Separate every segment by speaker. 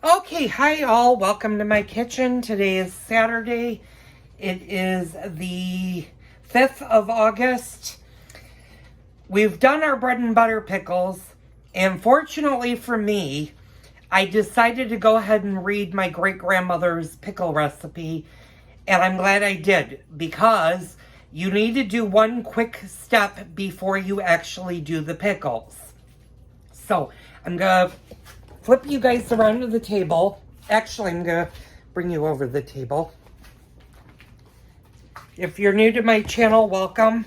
Speaker 1: Okay, hi all. Welcome to my kitchen. Today is Saturday. It is the 5th of August. We've done our bread and butter pickles, and fortunately for me, I decided to go ahead and read my great-grandmother's pickle recipe, and I'm glad I did, because you need to do one quick step before you actually do the pickles. So, I'm going to flip you guys around to the table. Actually, I'm going to bring you over the table. If you're new to my channel, welcome.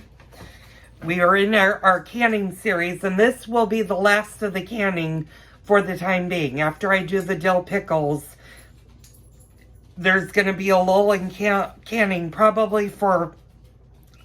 Speaker 1: We are in our canning series, and this will be the last of the canning for the time being. After I do the dill pickles, there's going to be a lull in canning probably for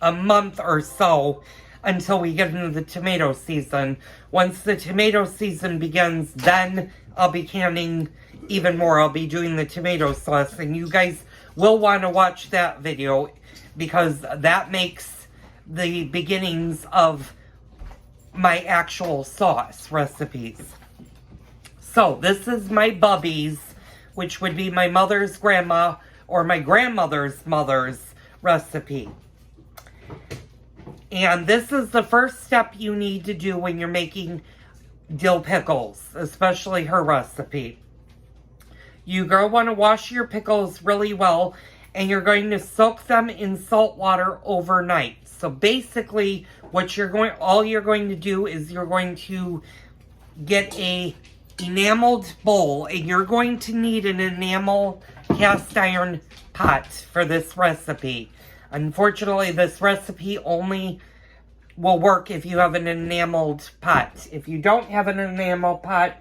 Speaker 1: a month or so until we get into the tomato season. Once the tomato season begins, then I'll be canning even more. I'll be doing the tomato sauce, and you guys will want to watch that video because that makes the beginnings of my actual sauce recipes. So this is my Babi's, which would be my mother's grandma or my grandmother's mother's recipe. And this is the first step you need to do when you're making dill pickles, especially her recipe. You're going to want to wash your pickles really well, and you're going to soak them in salt water overnight. So basically, all you're going to do is you're going to get a enameled bowl, and you're going to need an enamel cast iron pot for this recipe. Unfortunately, this recipe only will work if you have an enameled pot. If you don't have an enamel pot,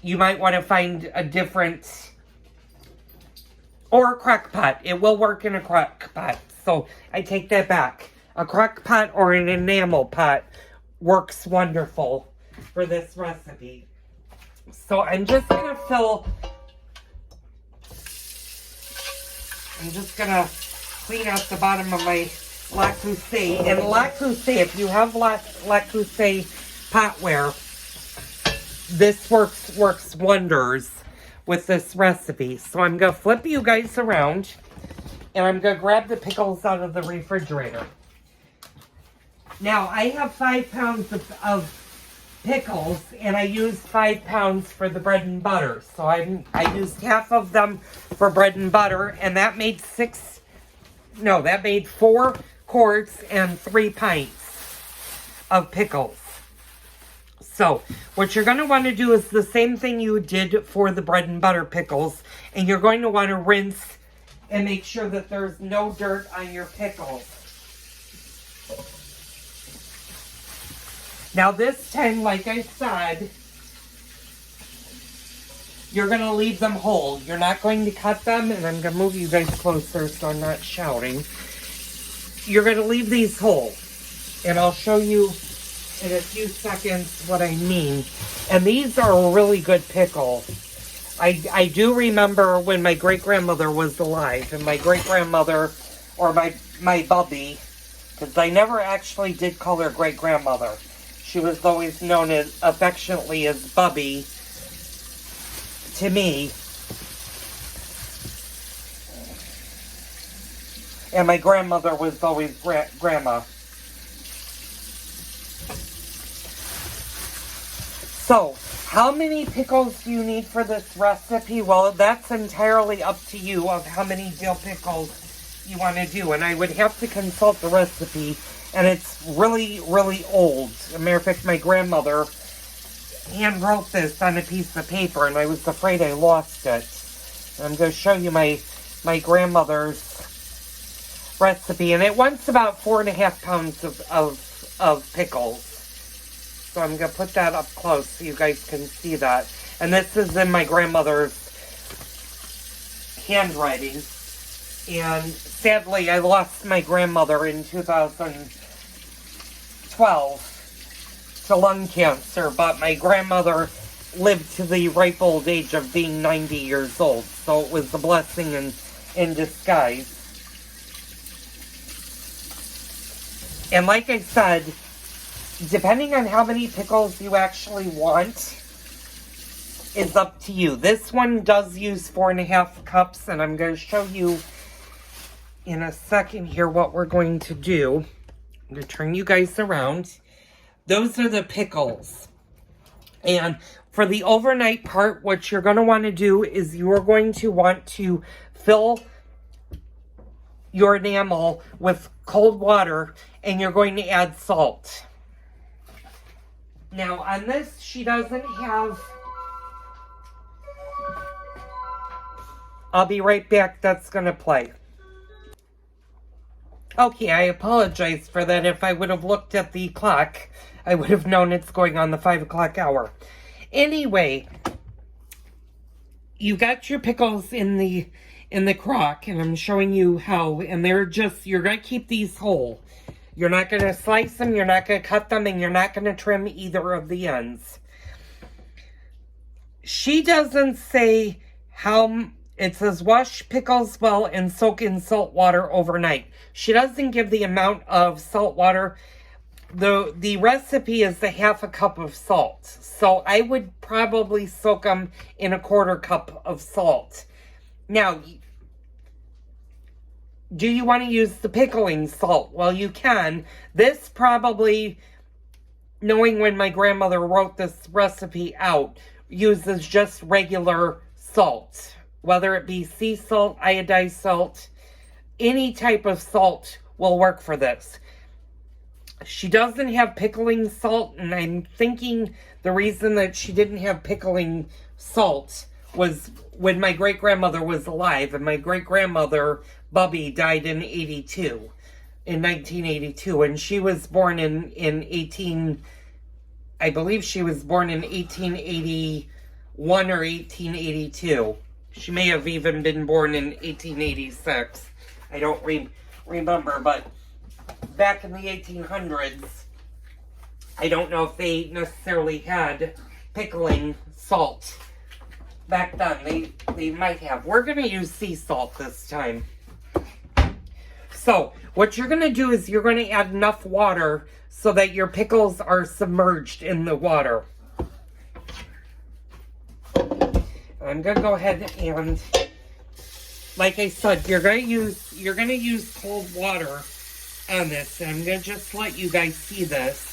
Speaker 1: you might want to find a different, or a crock pot. It will work in a crock pot. So I take that back. A crock pot or an enamel pot works wonderful for this recipe. So I'm just going to clean out the bottom of my La Creuset. And La Creuset, if you have La Creuset potware, this works wonders with this recipe. So I'm going to flip you guys around, and I'm going to grab the pickles out of the refrigerator. Now, I have 5 pounds of pickles, and I used 5 pounds for the bread and butter. So I used half of them for bread and butter, and that made 4 quarts and 3 pints of pickles. So what you're going to want to do is the same thing you did for the bread and butter pickles, and you're going to want to rinse and make sure that there's no dirt on your pickles. Now this time, like I said, you're going to leave them whole. You're not going to cut them, and I'm going to move you guys closer so I'm not shouting. You're going to leave these whole, and I'll show you in a few seconds what I mean. And these are a really good pickle. I do remember when my great-grandmother was alive, and my great-grandmother, or my Babi, because I never actually did call her great-grandmother. She was always known affectionately as Babi to me. And my grandmother was always grandma. So, how many pickles do you need for this recipe? Well, that's entirely up to you of how many dill pickles you want to do. And I would have to consult the recipe, and it's really, really old. As a matter of fact, my grandmother hand wrote this on a piece of paper, and I was afraid I lost it. And I'm going to show you my grandmother's recipe, and it wants about 4.5 pounds of pickles. So I'm going to put that up close so you guys can see that. And this is in my grandmother's handwriting. And sadly, I lost my grandmother in 2012 to lung cancer, but my grandmother lived to the ripe old age of being 90 years old. So it was a blessing in disguise. And like I said, depending on how many pickles you actually want, is up to you. This one does use 4.5 cups, and I'm going to show you in a second here what we're going to do. I'm going to turn you guys around. Those are the pickles. And for the overnight part, what you're going to want to do is you're going to want to fill your enamel with cold water, and you're going to add salt. Now, on this, she doesn't have... I'll be right back. That's going to play. Okay, I apologize for that. If I would have looked at the clock, I would have known it's going on the 5 o'clock hour. Anyway, you got your pickles in the crock, and I'm showing you how, and they're just, you're going to keep these whole. You're not going to slice them, you're not going to cut them, and you're not going to trim either of the ends. She doesn't say how... It says wash pickles well and soak in salt water overnight. She doesn't give the amount of salt water. The recipe is the 1/2 cup of salt. So I would probably soak them in 1/4 cup of salt. Now, do you want to use the pickling salt? Well, you can. This probably, knowing when my grandmother wrote this recipe out, uses just regular salt. Whether it be sea salt, iodized salt, any type of salt will work for this. She doesn't have pickling salt, and I'm thinking the reason that she didn't have pickling salt was when my great-grandmother was alive, and my great-grandmother, Babi, died in 1982, and she was born I believe she was born in 1881 or 1882. She may have even been born in 1886. I don't remember, but back in the 1800s, I don't know if they necessarily had pickling salt. Back then, they might have. We're going to use sea salt this time. So, what you're going to do is you're going to add enough water so that your pickles are submerged in the water. I'm going to go ahead and, like I said, you're going to use cold water on this. And I'm going to just let you guys see this.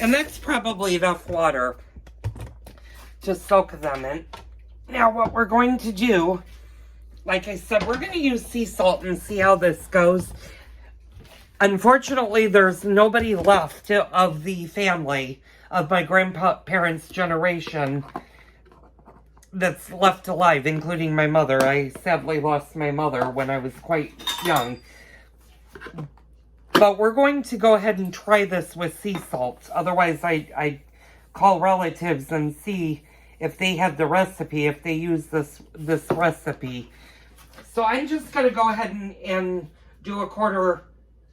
Speaker 1: And that's probably enough water to soak them in. Now what we're going to do, like I said, we're going to use sea salt and see how this goes. Unfortunately, there's nobody left of the family of my grandparents' generation that's left alive, including my mother. I sadly lost my mother when I was quite young. But we're going to go ahead and try this with sea salt. Otherwise, I call relatives and see if they have the recipe, if they use this recipe. So I'm just going to go ahead and do 1/4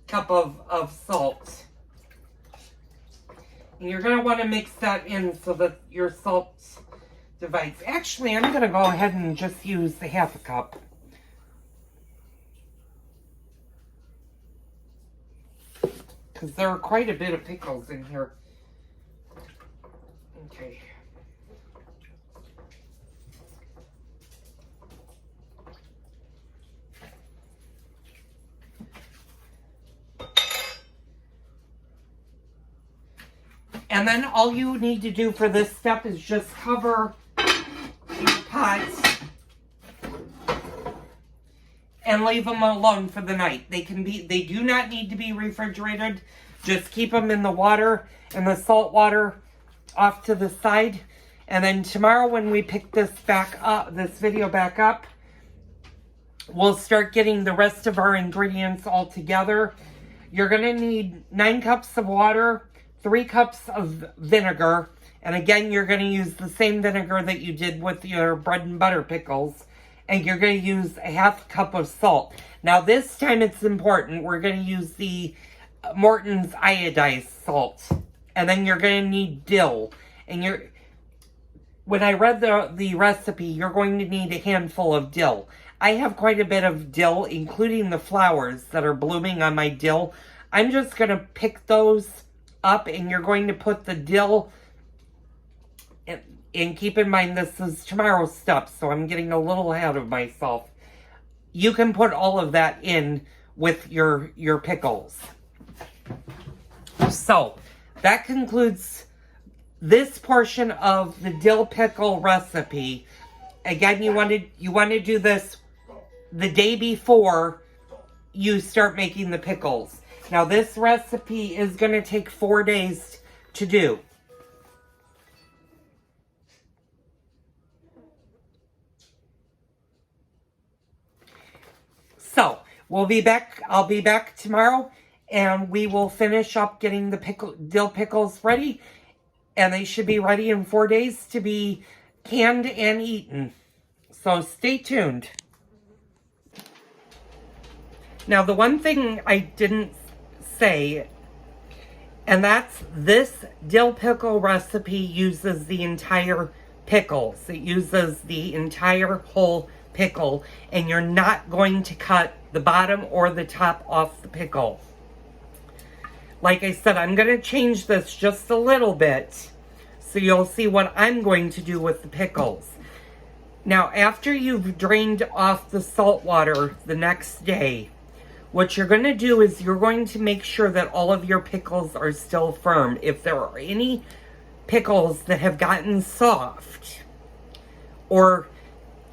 Speaker 1: cup of salt. And you're going to want to mix that in so that your salt divides. Actually, I'm going to go ahead and just use the 1/2 cup. Because there are quite a bit of pickles in here. Okay. And then all you need to do for this step is just cover your pots and leave them alone for the night. They do not need to be refrigerated. Just keep them in the water and the salt water off to the side. And then tomorrow when we pick this video back up, we'll start getting the rest of our ingredients all together. You're going to need 9 cups of water, 3 cups of vinegar. And again, you're going to use the same vinegar that you did with your bread and butter pickles. and you're going to use a half cup of salt. Now this time it's important. We're going to use the Morton's iodized salt. And then you're going to need dill. And when I read the recipe, you're going to need a handful of dill. I have quite a bit of dill, including the flowers that are blooming on my dill. I'm just going to pick those up, and you're going to put the dill, and keep in mind this is tomorrow's step, so I'm getting a little ahead of myself. You can put all of that in with your pickles. So, that concludes this portion of the dill pickle recipe. Again, you want to do this the day before you start making the pickles. Now, this recipe is going to take 4 days to do. So, we'll be back. I'll be back tomorrow, and we will finish up getting the dill pickles ready. And they should be ready in 4 days to be canned and eaten. So, stay tuned. Now, the one thing I didn't say, and that's this dill pickle recipe uses the entire pickles. It uses the entire whole pickle, and you're not going to cut the bottom or the top off the pickle. Like I said, I'm going to change this just a little bit so you'll see what I'm going to do with the pickles. Now, after you've drained off the salt water the next day, what you're going to do is you're going to make sure that all of your pickles are still firm. If there are any pickles that have gotten soft or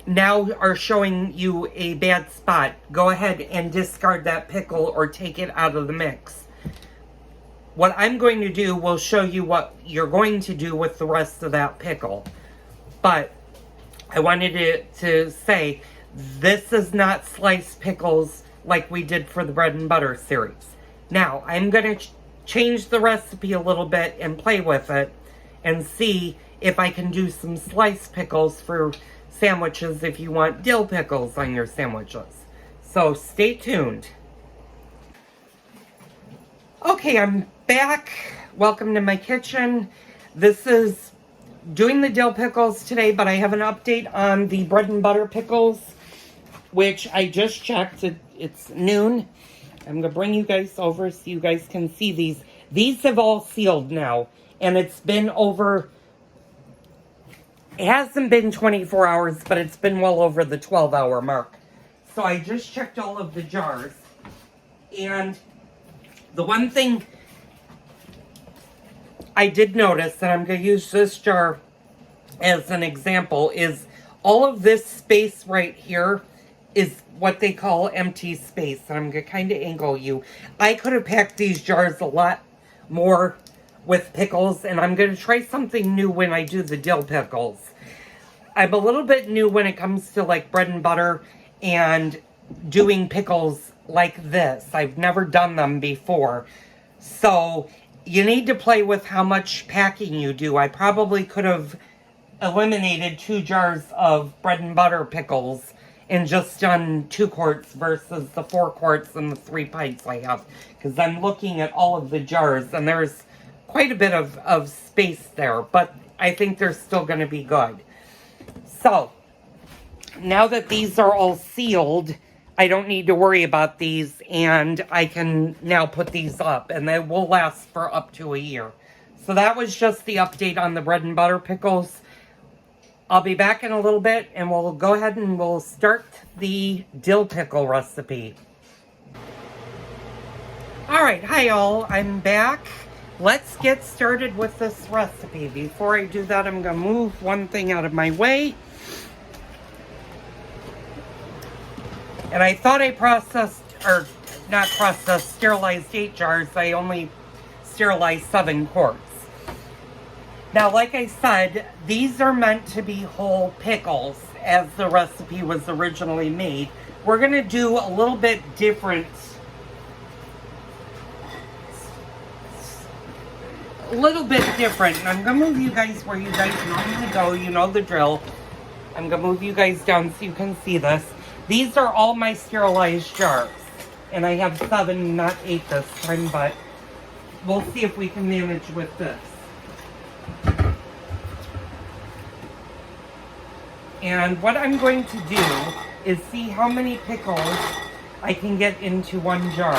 Speaker 1: now are showing you a bad spot, go ahead and discard that pickle or take it out of the mix. What I'm going to do will show you what you're going to do with the rest of that pickle. But I wanted to say, this is not sliced pickles like we did for the bread and butter series. Now, I'm going to change the recipe a little bit and play with it and see if I can do some sliced pickles for sandwiches if you want dill pickles on your sandwiches. So stay tuned. Okay, I'm back. Welcome to my kitchen. This is doing the dill pickles today, but I have an update on the bread and butter pickles, which I just checked. It's noon. I'm going to bring you guys over so you guys can see these. These have all sealed now, and it's been over, it hasn't been 24 hours, but it's been well over the 12-hour mark. So I just checked all of the jars, and the one thing I did notice, and I'm going to use this jar as an example, is all of this space right here is what they call empty space. And I'm going to kind of angle you. I could have packed these jars a lot more with pickles, and I'm going to try something new when I do the dill pickles. I'm a little bit new when it comes to like bread and butter and doing pickles like this. I've never done them before. So you need to play with how much packing you do. I probably could have eliminated 2 jars of bread and butter pickles and just done 2 quarts versus the 4 quarts and the 3 pints I have. Because I'm looking at all of the jars and there's quite a bit of space there. But I think they're still going to be good. So, now that these are all sealed, I don't need to worry about these, and I can now put these up, and they will last for up to a year. So that was just the update on the bread and butter pickles. I'll be back in a little bit, and we'll go ahead and we'll start the dill pickle recipe. Alright, hi all, I'm back. Let's get started with this recipe. Before I do that, I'm going to move one thing out of my way. And I thought I sterilized 8 jars. I only sterilized 7 quarts. Now, like I said, these are meant to be whole pickles, as the recipe was originally made. We're going to do a little bit different. And I'm going to move you guys where you guys normally go. You know the drill. I'm going to move you guys down so you can see this. These are all my sterilized jars. And I have 7, not 8 this time, but we'll see if we can manage with this. And what I'm going to do is see how many pickles I can get into one jar.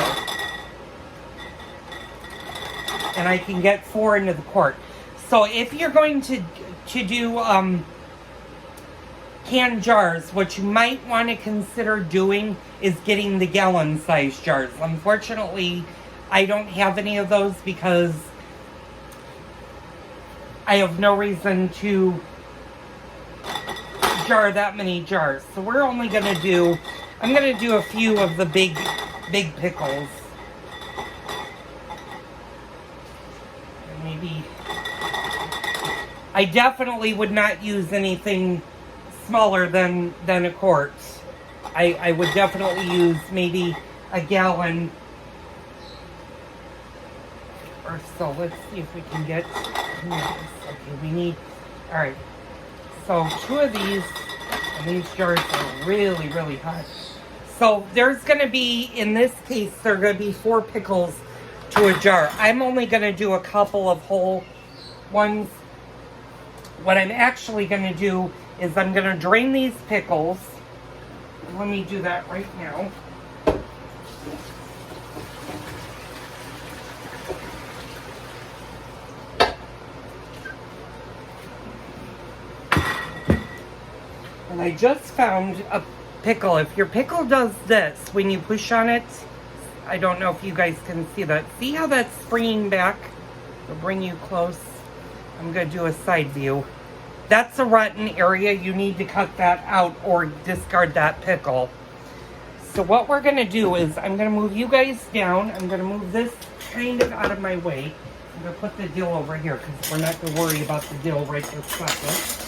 Speaker 1: And I can get 4 into the quart. So if you're going to do canned jars, what you might want to consider doing is getting the gallon size jars. Unfortunately, I don't have any of those because I have no reason to jar that many jars. So we're only going to do, I'm going to do a few of the big pickles. And maybe, I definitely would not use anything smaller than a quart. I would definitely use maybe a gallon or so. Let's see if we can get, okay, we need, all right. So 2 of these, and these jars are really, really hot. So there's going to be, in this case, there are going to be 4 pickles to a jar. I'm only going to do a couple of whole ones. What I'm actually going to do is I'm going to drain these pickles. Let me do that right now. And I just found a pickle. If your pickle does this, when you push on it, I don't know if you guys can see that. See how that's springing back? I'll bring you close. I'm going to do a side view. That's a rotten area. You need to cut that out or discard that pickle. So what we're going to do is I'm going to move you guys down. I'm going to move this kind of out of my way. I'm going to put the dill over here because we're not going to worry about the dill right this second.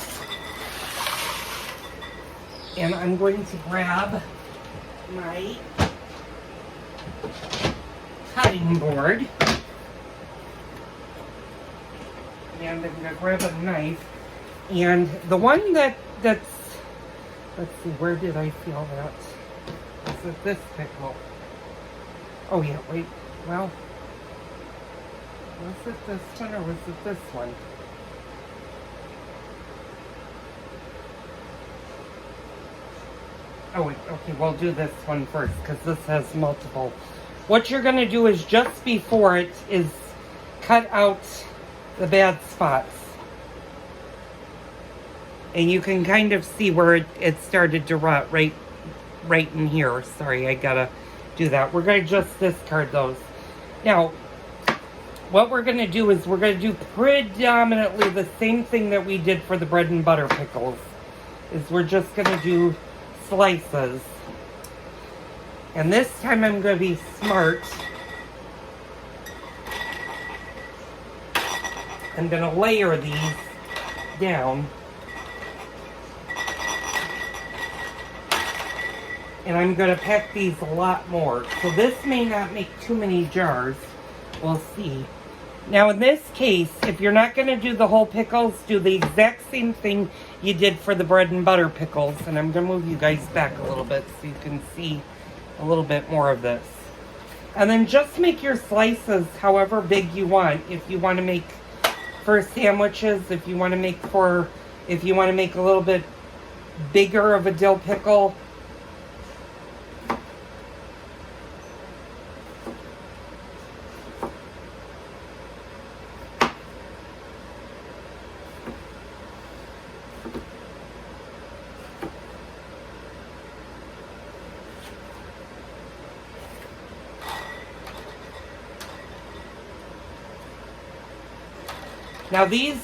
Speaker 1: And I'm going to grab my cutting board. And I'm going to grab a knife. And the one that's, let's see, where did I feel that? Is it this pickle? Oh yeah, wait, well, was it this one or was it this one? Oh wait, okay, we'll do this one first because this has multiple. What you're going to do is just before it is cut out the bad spots. And you can kind of see where it started to rot right in here. Sorry, I gotta do that. We're gonna just discard those. Now, what we're gonna do is we're gonna do predominantly the same thing that we did for the bread and butter pickles. Is we're just gonna do slices. And this time I'm gonna be smart. I'm gonna layer these down. And I'm going to pack these a lot more. So this may not make too many jars. We'll see. Now in this case, if you're not going to do the whole pickles, do the exact same thing you did for the bread and butter pickles. And I'm going to move you guys back a little bit so you can see a little bit more of this. And then just make your slices however big you want. If you want to make for sandwiches, if you want to make a little bit bigger of a dill pickle. Now these,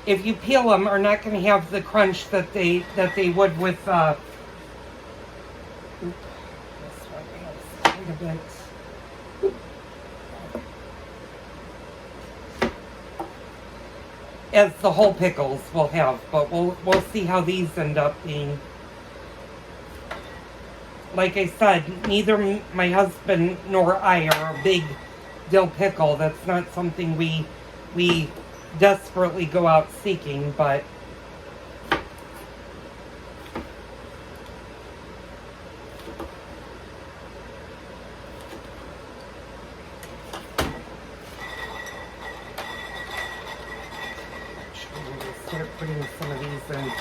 Speaker 1: if you peel them, are not going to have the crunch that they would with. This one has quite a bit. As the whole pickles will have, but we'll see how these end up being. Like I said, neither my husband nor I are a big dill pickle. That's not something we desperately go out seeking, but start putting some of these in the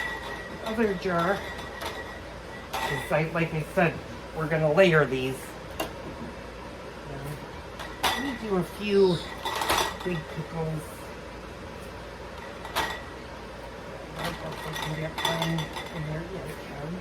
Speaker 1: other jar. Because like I said, we're going to layer these. Let me do a few big pickles. I don't know if I can get one in there. Yeah, I can.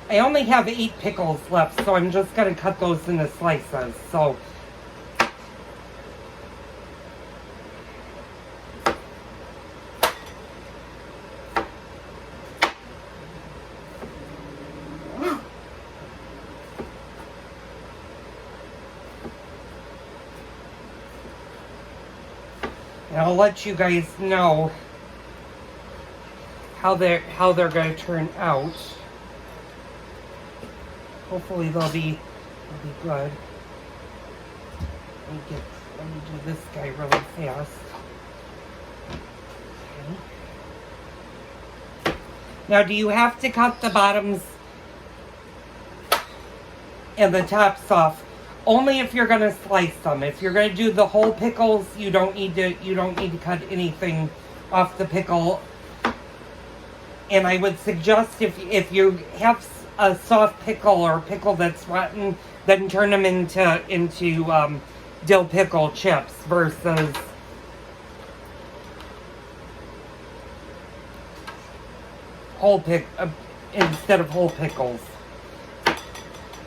Speaker 1: I only have 8 pickles left, so I'm just going to cut those into slices. So, and I'll let you guys know how they're going to turn out. Hopefully they'll be good. Let me do this guy really fast. Okay. Now, do you have to cut the bottoms and the tops off? Only if you're going to slice them. If you're going to do the whole pickles, you don't need to cut anything off the pickle. And I would suggest if you have a soft pickle or a pickle that's rotten, then turn them into dill pickle chips versus instead of whole pickles.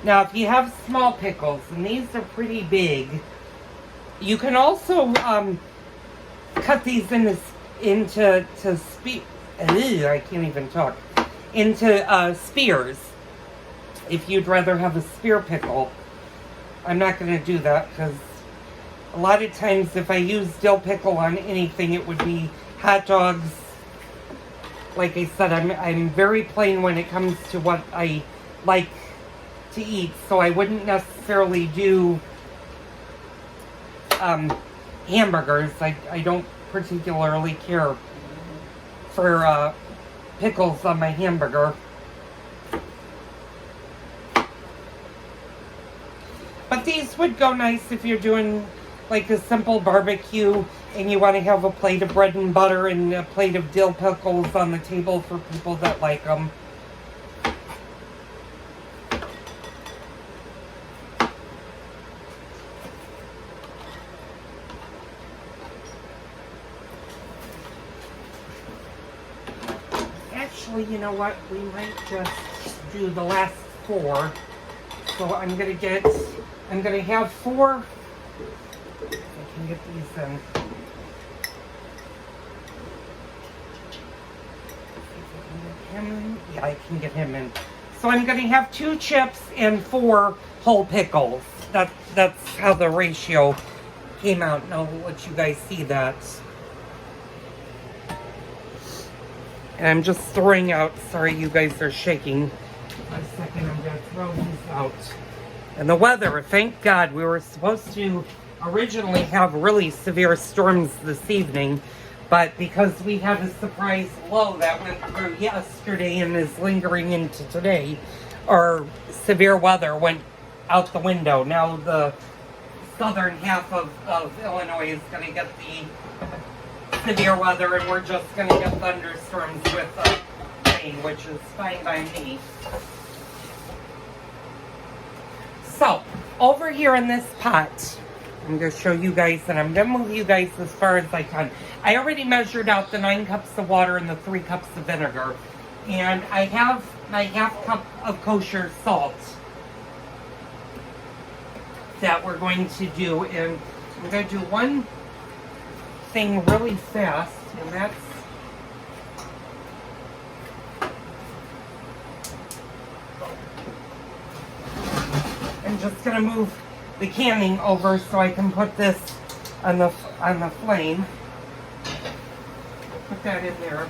Speaker 1: Now, if you have small pickles, and these are pretty big, you can also cut these into I can't even talk. Into spears. If you'd rather have a spear pickle. I'm not going to do that because a lot of times if I use dill pickle on anything, it would be hot dogs. Like I said, I'm very plain when it comes to what I like to eat, so I wouldn't necessarily do hamburgers. I don't particularly care for pickles on my hamburger. But these would go nice if you're doing like a simple barbecue and you want to have a plate of bread and butter and a plate of dill pickles on the table for people that like them. Actually, you know what? We might just do the last 4. So I'm gonna have 4. I can get these in. Yeah, I can get him in. So I'm gonna have 2 chips and 4 whole pickles. That's how the ratio came out, and I'll let you guys see that. And I'm just throwing out, sorry you guys are shaking. For a second, I'm going to throw these out. And the weather, thank God, we were supposed to originally have really severe storms this evening, but because we had a surprise low that went through yesterday and is lingering into today, our severe weather went out the window. Now the southern half of Illinois is going to get the severe weather, and we're just going to get thunderstorms with rain, which is fine by me. So, over here in this pot, I'm going to show you guys, and I'm going to move you guys as far as I can. I already measured out the 9 cups of water and the 3 cups of vinegar. And I have my ½ cup of kosher salt that we're going to do. And I'm going to do one thing really fast, and that's I'm just going to move the canning over so I can put this on the flame. Put that in there.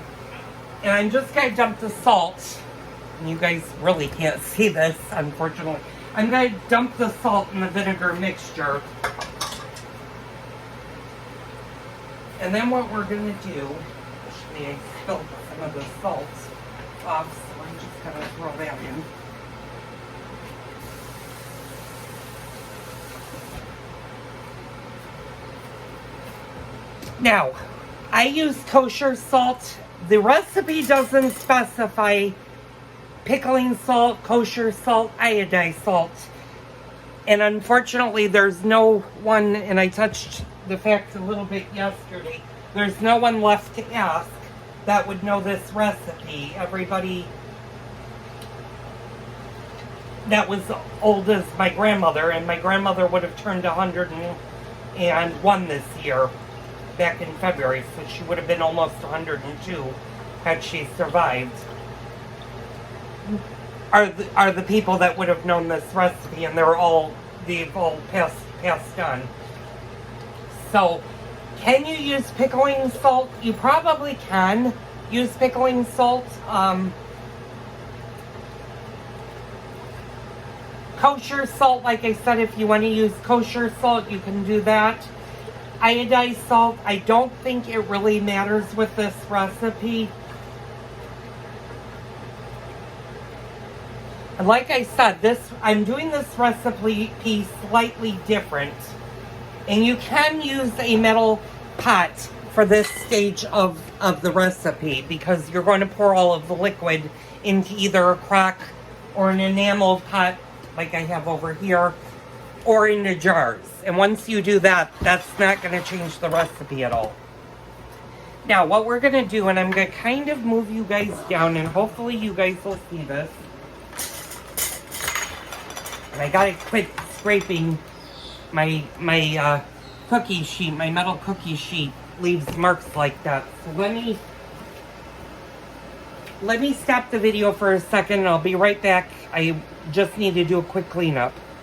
Speaker 1: And I'm just going to dump the salt. And you guys really can't see this, unfortunately. I'm going to dump the salt in the vinegar mixture. And then what we're going to do, actually I spilled some of the salt. off, so I'm just gonna throw that in. Now, I use kosher salt. The recipe doesn't specify pickling salt, kosher salt, iodized salt. And unfortunately, there's no one, and I touched the facts a little bit yesterday, there's no one left to ask that would know this recipe. Everybody that was old as my grandmother, and my grandmother would have turned 101 this year, back in February, so she would have been almost 102 had she survived. Are the people that would have known this recipe, and they've all passed on. So, can you use pickling salt? You probably can use pickling salt. Kosher salt, like I said, if you want to use kosher salt, you can do that. Iodized salt, I don't think it really matters with this recipe. And like I said, I'm doing this recipe slightly different. And you can use a metal pot for this stage of the recipe, because you're going to pour all of the liquid into either a crock or an enamel pot, like I have over here, or into jars. And once you do that, that's not going to change the recipe at all. Now, what we're going to do, and I'm going to kind of move you guys down, and hopefully you guys will see this. And I got to quit scraping my cookie sheet. My metal cookie sheet leaves marks like that. So let me stop the video for a second, and I'll be right back. I just need to do a quick cleanup.